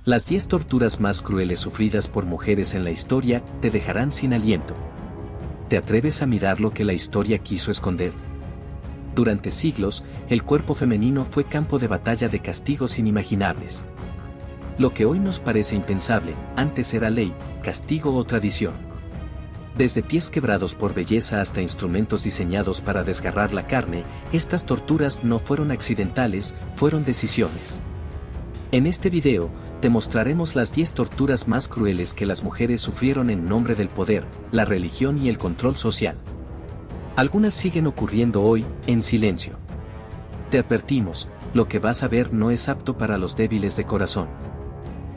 Las 10 torturas más crueles sufridas por mujeres en la historia te dejarán sin aliento. ¿Te atreves a mirar lo que la historia quiso esconder? Durante siglos, el cuerpo femenino fue campo de batalla de castigos inimaginables. Lo que hoy nos parece impensable, antes era ley, castigo o tradición. Desde pies quebrados por belleza hasta instrumentos diseñados para desgarrar la carne, estas torturas no fueron accidentales, fueron decisiones. En este video, te mostraremos las 10 torturas más crueles que las mujeres sufrieron en nombre del poder, la religión y el control social. Algunas siguen ocurriendo hoy, en silencio. Te advertimos, lo que vas a ver no es apto para los débiles de corazón.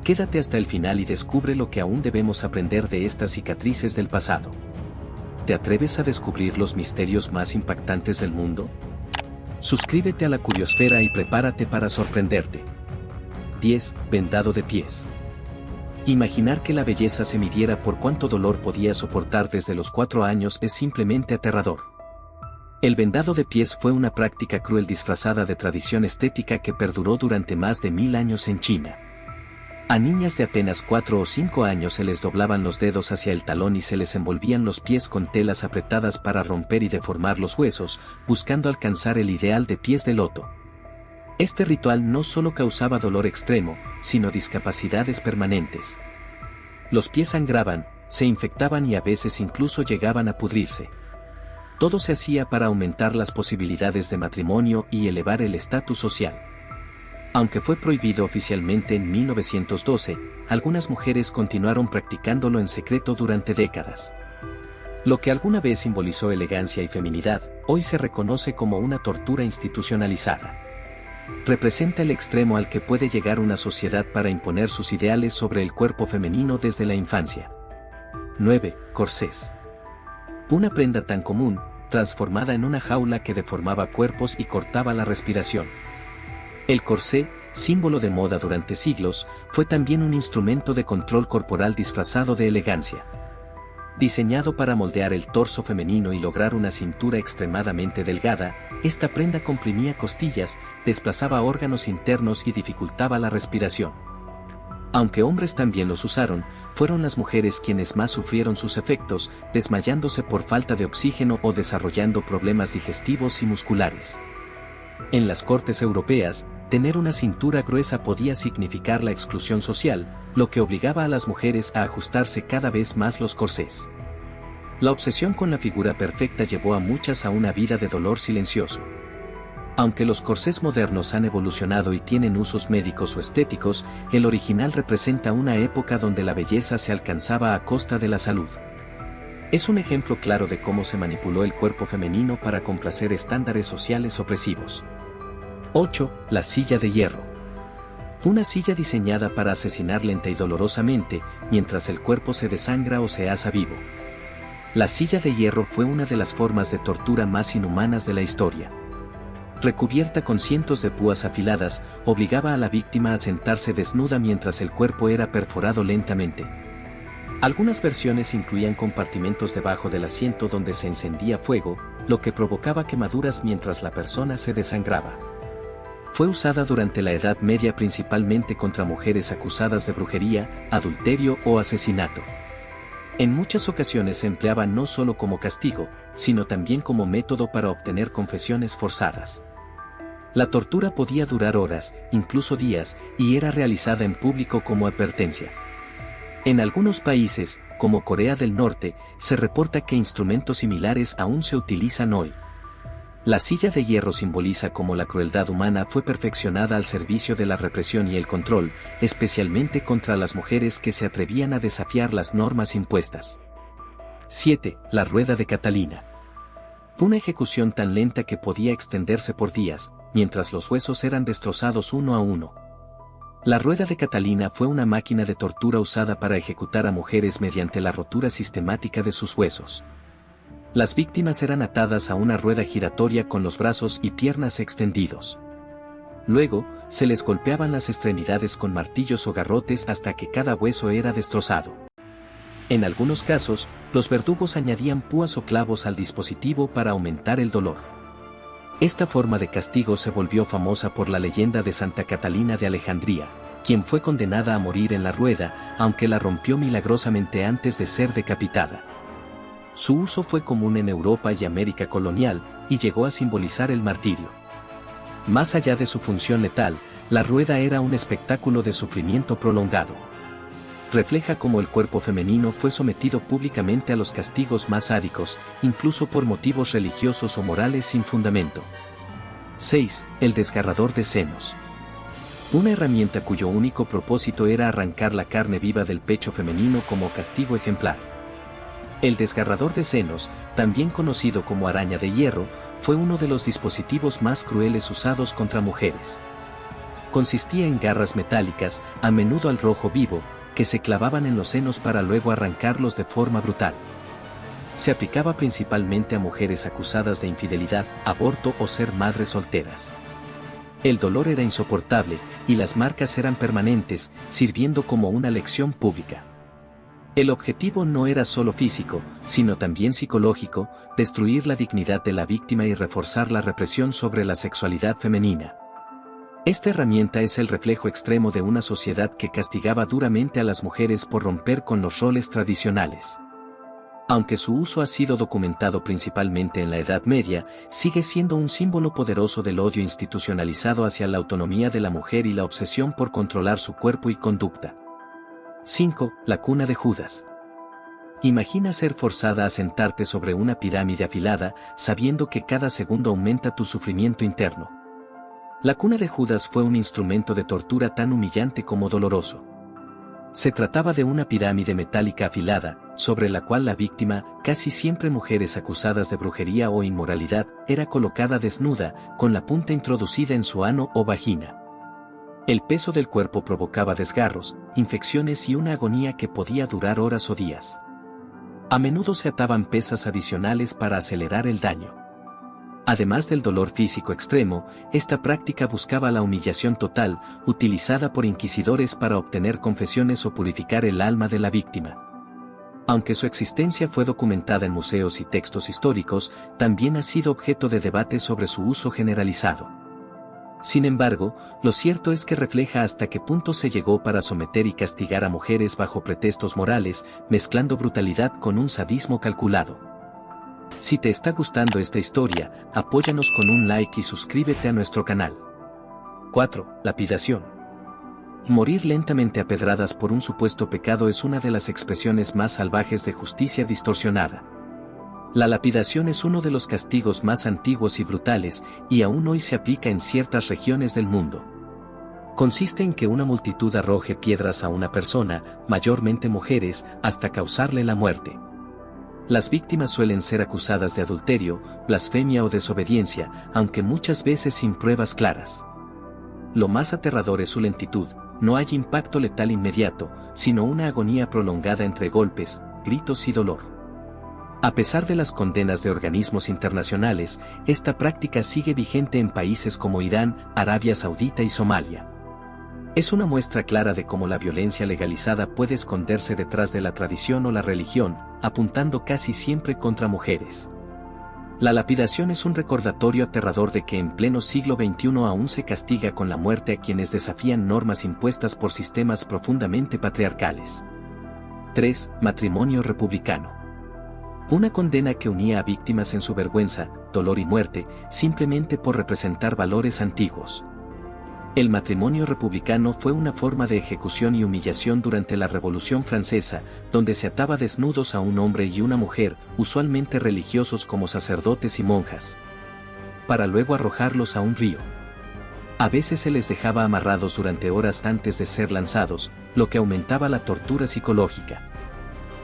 Quédate hasta el final y descubre lo que aún debemos aprender de estas cicatrices del pasado. ¿Te atreves a descubrir los misterios más impactantes del mundo? Suscríbete a la Curiosfera y prepárate para sorprenderte. 10. Vendado de pies. Imaginar que la belleza se midiera por cuánto dolor podía soportar desde los 4 años es simplemente aterrador. El vendado de pies fue una práctica cruel disfrazada de tradición estética que perduró durante más de 1000 años en China. A niñas de apenas 4 o 5 años se les doblaban los dedos hacia el talón y se les envolvían los pies con telas apretadas para romper y deformar los huesos, buscando alcanzar el ideal de pies de loto. Este ritual no solo causaba dolor extremo, sino discapacidades permanentes. Los pies sangraban, se infectaban y a veces incluso llegaban a pudrirse. Todo se hacía para aumentar las posibilidades de matrimonio y elevar el estatus social. Aunque fue prohibido oficialmente en 1912, algunas mujeres continuaron practicándolo en secreto durante décadas. Lo que alguna vez simbolizó elegancia y feminidad, hoy se reconoce como una tortura institucionalizada. Representa el extremo al que puede llegar una sociedad para imponer sus ideales sobre el cuerpo femenino desde la infancia. 9. Corsés. Una prenda tan común, transformada en una jaula que deformaba cuerpos y cortaba la respiración. El corsé, símbolo de moda durante siglos, fue también un instrumento de control corporal disfrazado de elegancia. Diseñado para moldear el torso femenino y lograr una cintura extremadamente delgada, esta prenda comprimía costillas, desplazaba órganos internos y dificultaba la respiración. Aunque hombres también los usaron, fueron las mujeres quienes más sufrieron sus efectos, desmayándose por falta de oxígeno o desarrollando problemas digestivos y musculares. En las cortes europeas, tener una cintura gruesa podía significar la exclusión social, lo que obligaba a las mujeres a ajustarse cada vez más los corsés. La obsesión con la figura perfecta llevó a muchas a una vida de dolor silencioso. Aunque los corsés modernos han evolucionado y tienen usos médicos o estéticos, el original representa una época donde la belleza se alcanzaba a costa de la salud. Es un ejemplo claro de cómo se manipuló el cuerpo femenino para complacer estándares sociales opresivos. 8. La silla de hierro. Una silla diseñada para asesinar lenta y dolorosamente, mientras el cuerpo se desangra o se asa vivo. La silla de hierro fue una de las formas de tortura más inhumanas de la historia. Recubierta con cientos de púas afiladas, obligaba a la víctima a sentarse desnuda mientras el cuerpo era perforado lentamente. Algunas versiones incluían compartimentos debajo del asiento donde se encendía fuego, lo que provocaba quemaduras mientras la persona se desangraba. Fue usada durante la Edad Media principalmente contra mujeres acusadas de brujería, adulterio o asesinato. En muchas ocasiones se empleaba no solo como castigo, sino también como método para obtener confesiones forzadas. La tortura podía durar horas, incluso días, y era realizada en público como advertencia. En algunos países, como Corea del Norte, se reporta que instrumentos similares aún se utilizan hoy. La silla de hierro simboliza cómo la crueldad humana fue perfeccionada al servicio de la represión y el control, especialmente contra las mujeres que se atrevían a desafiar las normas impuestas. 7. La rueda de Catalina. Una ejecución tan lenta que podía extenderse por días, mientras los huesos eran destrozados uno a uno. La rueda de Catalina fue una máquina de tortura usada para ejecutar a mujeres mediante la rotura sistemática de sus huesos. Las víctimas eran atadas a una rueda giratoria con los brazos y piernas extendidos. Luego, se les golpeaban las extremidades con martillos o garrotes hasta que cada hueso era destrozado. En algunos casos, los verdugos añadían púas o clavos al dispositivo para aumentar el dolor. Esta forma de castigo se volvió famosa por la leyenda de Santa Catalina de Alejandría, quien fue condenada a morir en la rueda, aunque la rompió milagrosamente antes de ser decapitada. Su uso fue común en Europa y América colonial, y llegó a simbolizar el martirio. Más allá de su función letal, la rueda era un espectáculo de sufrimiento prolongado. Refleja cómo el cuerpo femenino fue sometido públicamente a los castigos más sádicos, incluso por motivos religiosos o morales sin fundamento. 6. El desgarrador de senos. Una herramienta cuyo único propósito era arrancar la carne viva del pecho femenino como castigo ejemplar. El desgarrador de senos, también conocido como araña de hierro, fue uno de los dispositivos más crueles usados contra mujeres. Consistía en garras metálicas, a menudo al rojo vivo, que se clavaban en los senos para luego arrancarlos de forma brutal. Se aplicaba principalmente a mujeres acusadas de infidelidad, aborto o ser madres solteras. El dolor era insoportable, y las marcas eran permanentes, sirviendo como una lección pública. El objetivo no era solo físico, sino también psicológico, destruir la dignidad de la víctima y reforzar la represión sobre la sexualidad femenina. Esta herramienta es el reflejo extremo de una sociedad que castigaba duramente a las mujeres por romper con los roles tradicionales. Aunque su uso ha sido documentado principalmente en la Edad Media, sigue siendo un símbolo poderoso del odio institucionalizado hacia la autonomía de la mujer y la obsesión por controlar su cuerpo y conducta. 5. La cuna de Judas. Imagina ser forzada a sentarte sobre una pirámide afilada, sabiendo que cada segundo aumenta tu sufrimiento interno. La cuna de Judas fue un instrumento de tortura tan humillante como doloroso. Se trataba de una pirámide metálica afilada, sobre la cual la víctima, casi siempre mujeres acusadas de brujería o inmoralidad, era colocada desnuda, con la punta introducida en su ano o vagina. El peso del cuerpo provocaba desgarros, infecciones y una agonía que podía durar horas o días. A menudo se ataban pesas adicionales para acelerar el daño. Además del dolor físico extremo, esta práctica buscaba la humillación total, utilizada por inquisidores para obtener confesiones o purificar el alma de la víctima. Aunque su existencia fue documentada en museos y textos históricos, también ha sido objeto de debate sobre su uso generalizado. Sin embargo, lo cierto es que refleja hasta qué punto se llegó para someter y castigar a mujeres bajo pretextos morales, mezclando brutalidad con un sadismo calculado. Si te está gustando esta historia, apóyanos con un like y suscríbete a nuestro canal. 4. Lapidación. Morir lentamente a pedradas por un supuesto pecado es una de las expresiones más salvajes de justicia distorsionada. La lapidación es uno de los castigos más antiguos y brutales, y aún hoy se aplica en ciertas regiones del mundo. Consiste en que una multitud arroje piedras a una persona, mayormente mujeres, hasta causarle la muerte. Las víctimas suelen ser acusadas de adulterio, blasfemia o desobediencia, aunque muchas veces sin pruebas claras. Lo más aterrador es su lentitud, no hay impacto letal inmediato, sino una agonía prolongada entre golpes, gritos y dolor. A pesar de las condenas de organismos internacionales, esta práctica sigue vigente en países como Irán, Arabia Saudita y Somalia. Es una muestra clara de cómo la violencia legalizada puede esconderse detrás de la tradición o la religión, apuntando casi siempre contra mujeres. La lapidación es un recordatorio aterrador de que en pleno siglo XXI aún se castiga con la muerte a quienes desafían normas impuestas por sistemas profundamente patriarcales. 3. Matrimonio republicano. Una condena que unía a víctimas en su vergüenza, dolor y muerte, simplemente por representar valores antiguos. El matrimonio republicano fue una forma de ejecución y humillación durante la Revolución Francesa, donde se ataba desnudos a un hombre y una mujer, usualmente religiosos como sacerdotes y monjas, para luego arrojarlos a un río. A veces se les dejaba amarrados durante horas antes de ser lanzados, lo que aumentaba la tortura psicológica.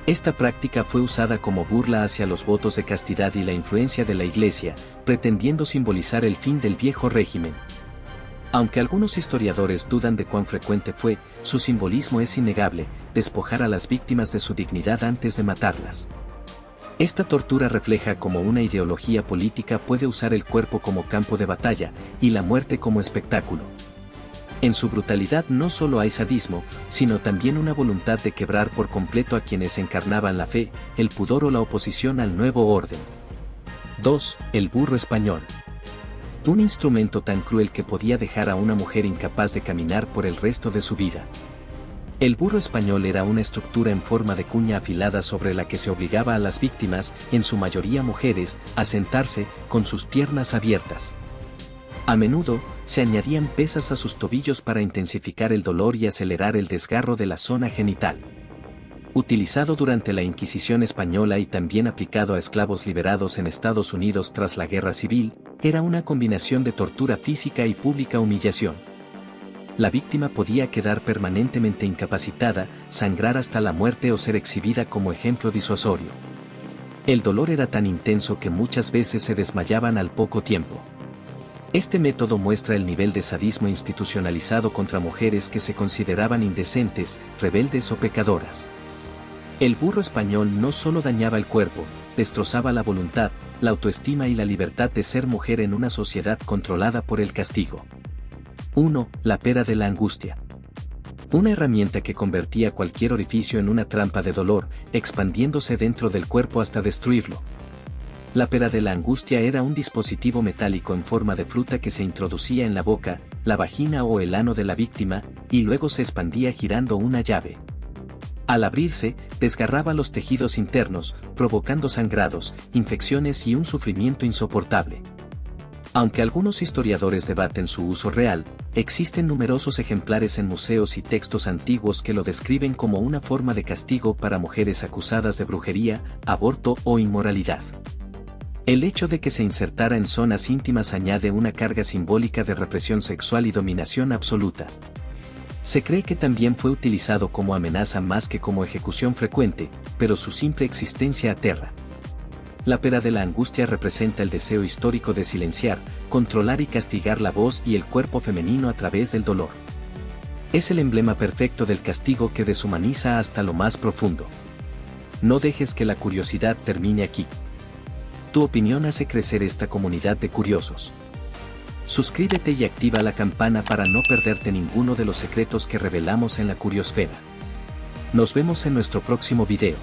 Esta práctica fue usada como burla hacia los votos de castidad y la influencia de la Iglesia, pretendiendo simbolizar el fin del viejo régimen. Aunque algunos historiadores dudan de cuán frecuente fue, su simbolismo es innegable: despojar a las víctimas de su dignidad antes de matarlas. Esta tortura refleja cómo una ideología política puede usar el cuerpo como campo de batalla, y la muerte como espectáculo. En su brutalidad no solo hay sadismo, sino también una voluntad de quebrar por completo a quienes encarnaban la fe, el pudor o la oposición al nuevo orden. 2. El burro español. Un instrumento tan cruel que podía dejar a una mujer incapaz de caminar por el resto de su vida. El burro español era una estructura en forma de cuña afilada sobre la que se obligaba a las víctimas, en su mayoría mujeres, a sentarse, con sus piernas abiertas. A menudo, se añadían pesas a sus tobillos para intensificar el dolor y acelerar el desgarro de la zona genital. Utilizado durante la Inquisición española y también aplicado a esclavos liberados en Estados Unidos tras la Guerra Civil, era una combinación de tortura física y pública humillación. La víctima podía quedar permanentemente incapacitada, sangrar hasta la muerte o ser exhibida como ejemplo disuasorio. El dolor era tan intenso que muchas veces se desmayaban al poco tiempo. Este método muestra el nivel de sadismo institucionalizado contra mujeres que se consideraban indecentes, rebeldes o pecadoras. El burro español no solo dañaba el cuerpo, destrozaba la voluntad, la autoestima y la libertad de ser mujer en una sociedad controlada por el castigo. 1. La pera de la angustia. Una herramienta que convertía cualquier orificio en una trampa de dolor, expandiéndose dentro del cuerpo hasta destruirlo. La pera de la angustia era un dispositivo metálico en forma de fruta que se introducía en la boca, la vagina o el ano de la víctima, y luego se expandía girando una llave. Al abrirse, desgarraba los tejidos internos, provocando sangrados, infecciones y un sufrimiento insoportable. Aunque algunos historiadores debaten su uso real, existen numerosos ejemplares en museos y textos antiguos que lo describen como una forma de castigo para mujeres acusadas de brujería, aborto o inmoralidad. El hecho de que se insertara en zonas íntimas añade una carga simbólica de represión sexual y dominación absoluta. Se cree que también fue utilizado como amenaza más que como ejecución frecuente, pero su simple existencia aterra. La pera de la angustia representa el deseo histórico de silenciar, controlar y castigar la voz y el cuerpo femenino a través del dolor. Es el emblema perfecto del castigo que deshumaniza hasta lo más profundo. No dejes que la curiosidad termine aquí. Tu opinión hace crecer esta comunidad de curiosos. Suscríbete y activa la campana para no perderte ninguno de los secretos que revelamos en la Curiosfera. Nos vemos en nuestro próximo video.